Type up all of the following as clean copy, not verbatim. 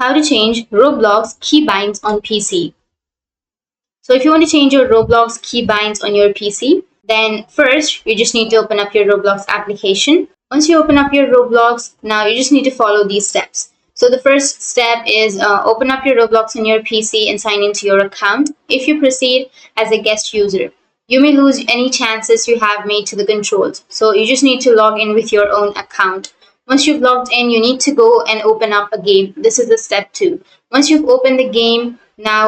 how to change Roblox keybinds on PC. So if you want to change your Roblox keybinds on your PC, then first you just need to open up your Roblox application. Once you open up your Roblox, now you just need to follow these steps. So the first step is open up your Roblox on your PC and sign into your account. If you proceed as a guest user, you may lose any chances you have made to the controls. So you just need to log in with your own account. Once you've logged in, you need to go and open up a game. This is the step 2. Once you've opened the game, now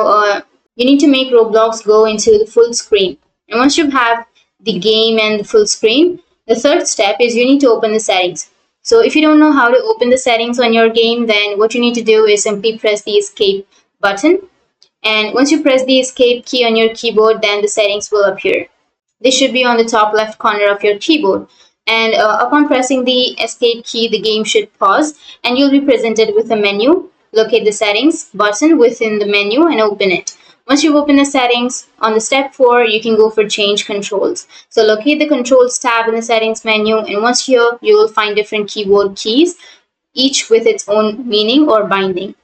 you need to make Roblox go into the full screen. And once you have the game and the full screen, the third step is you need to open the settings. So if you don't know how to open the settings on your game, then what you need to do is simply press the escape button. And once you press the escape key on your keyboard, then the settings will appear. They should be on the top left corner of your keyboard. And upon pressing the escape key, the game should pause and you'll be presented with a menu. Locate the settings button within the menu and open it. Once you've opened the settings, on the step 4, you can go for change controls. So locate the controls tab in the settings menu, and once here, you will find different keyboard keys, each with its own meaning or binding.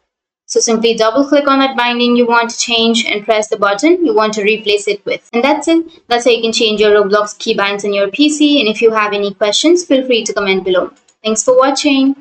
So simply double click on that binding you want to change and press the button you want to replace it with. And that's it. That's how you can change your Roblox keybinds on your PC. And if you have any questions, feel free to comment below. Thanks for watching.